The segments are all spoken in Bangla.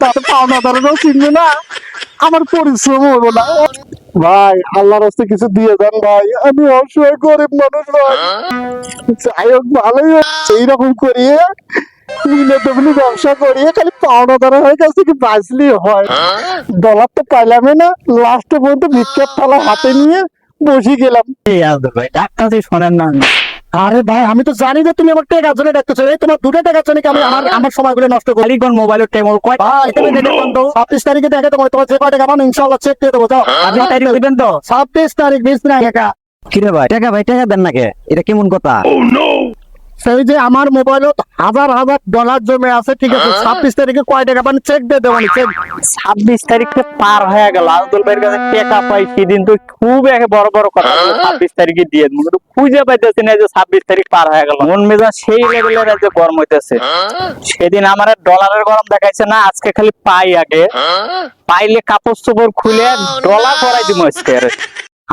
তাতে পাওনাদারেরও চিনবে না, আমার পরিশ্রম হলো না। ভাই আল্লাহর রাস্তায় কিছু দিয়ে দেন ভাই, আমি অসহায় গরিব মানুষ ভাই। যাই হোক ভালোই হচ্ছে, এইরকম করিয়ে মিলে তেমনি ব্যবসা করিয়ে খালি পাওনাদারের হয়ে কাছ থেকে বাঁচলি হয়। ডলার তো পাইলামই না, লাস্টে পর্যন্ত ভিক্ষার থালা হাতে নিয়ে বসে গেলাম। ভাই ডাক্তার শোনেন না। আরে ভাই আমি তো জানি যে তুমি আমার টাকার জন্য ডাকতেছো, এই তোমার দুটো টাকার জন্য কি আমি আমার সময়গুলো নষ্ট করি? খালি কোন মোবাইলের টেমল কয় ভাই তুমি দেখে কোন তো 26 তারিখে দেখে তোমার তোমার যে কয় টাকা পাবো ইনশাআল্লাহ চেক দিয়ে দেবো। যাও আপনি তারিখ দিবেন তো? 26 তারিখ 20 না টাকা। কিরে ভাই টাকা দেন নাকি? এটা কেমন কথা? সেই যে আমার মোবাইলে হাজার হাজার ডলার জমে আছে, ঠিক আছে 26 তারিখে কয় টাকা পানি চেক দিয়ে দেবো। চেক 26 তারিখে পার হয়ে গেল, আব্দুল ভাইয়ের কাছে টাকা পাই সেদিন তো খুব এক বড় বড় কথা 26 তারিখে দিয়ে মনে তো খুঁজে পাইতেছি না যে 26 তারিখ পার হয়ে গেল। মন মেজাজ সেই লেভেলের যে গরম হইতেছে। সেদিন আমার ডলারের গরম দেখাইছে না, আজকে খালি পাই আগে পাইলে কাপড় চোপড় খুলে ডলার করাই দিব আজকে।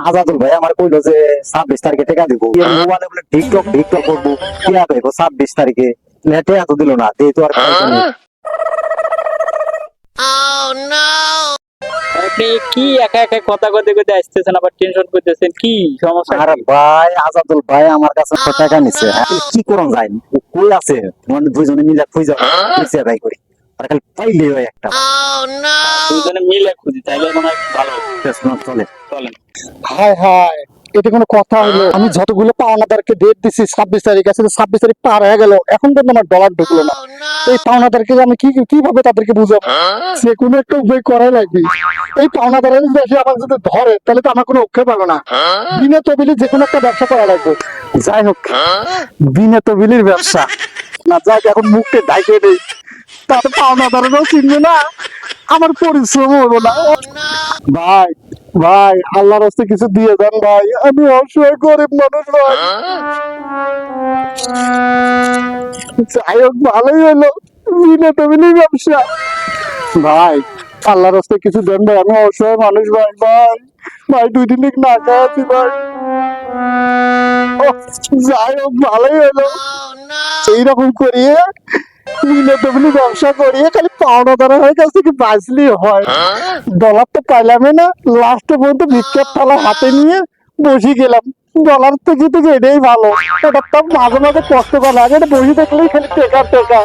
আজাদুল ভাই আমার কইলো যে 26 তারিখে টাকা দিব, মোবাইলে বলে টিকটক করবো, টিয়া পাইবো 26 তারিখে, নেটে এত দিল না, দিয়ে তো আর আপনি কি একা একা কথা কইতে কইতে আসতেছেন, আবার টেনশন করতেছেন, কি সমস্যা? আরে ভাই আজাদুল ভাই আমার কাছে টাকা নিছে, এখন কি করন যায়, ও কই আছে, মানে দুইজনে মিলে খুঁজে ভাই করি, আর খালি পাইলে হয় একটা দুজনে মিলে খুঁজি তাইলে মনে হয় ভালো চলে। চলেন। হায় হায়, এটা কোনো কথা হলো? আমি যতগুলো পাওনাদারকে ডেট দিছি 26 তারিখ আছে, 26 তারিখ পার হয়ে গেল, এখন পর্যন্ত আমার ডলার ঢুকলো না। এই পাওনাদারকে আমি কিভাবে তাদেরকে বুঝাবো? যে কোনো একটা উপায় করাই লাগবে। এই পাওনাদারের বেশি আমার যদি ধরে তাহলে তো আমার কোনো অক্ষর পাবো না। বিনা তবিলি যে কোনো একটা ব্যবসা করা লাগবে। যাই হোক বিনা তবিলির ব্যবসা না, যাক এখন মুখকে ডাইকে দেই, তাতে পাওনাদারেরও চিনবে না, আমার পরিশ্রম হলো না। ভাই ভাই আল্লাহর রাস্তায় কিছু দিয়ে দেন ভাই, আমি অসহায় গরিব মানুষ ভাই। যাই হোক ভালোই হলো, বিনা তবিলি ব্যবসা। ভাই আল্লাহর রাস্তায় কিছু দেন ভাই, আমি অসহায় মানুষ ভাই। ভাই ভাই 2 দিন থেকে না খাওয়া আছি ভাই। যাই হোক ভালোই হলো, এইরকম করিয়ে মিলে তেমনি ব্যবসা করিয়ে খালি পাওনাদারের হয়ে কাছ থেকে বাঁচলি হয়। ডলার তো পাইলামই না, লাস্টে পর্যন্ত ভিক্ষার থালা হাতে নিয়ে বসে গেলাম। ডলার থেকে এটাই ভালো, ওটা তো মাঝে মাঝে কষ্ট করা লাগে, এটা বসে থাকলেই খালি টেকা টেকা।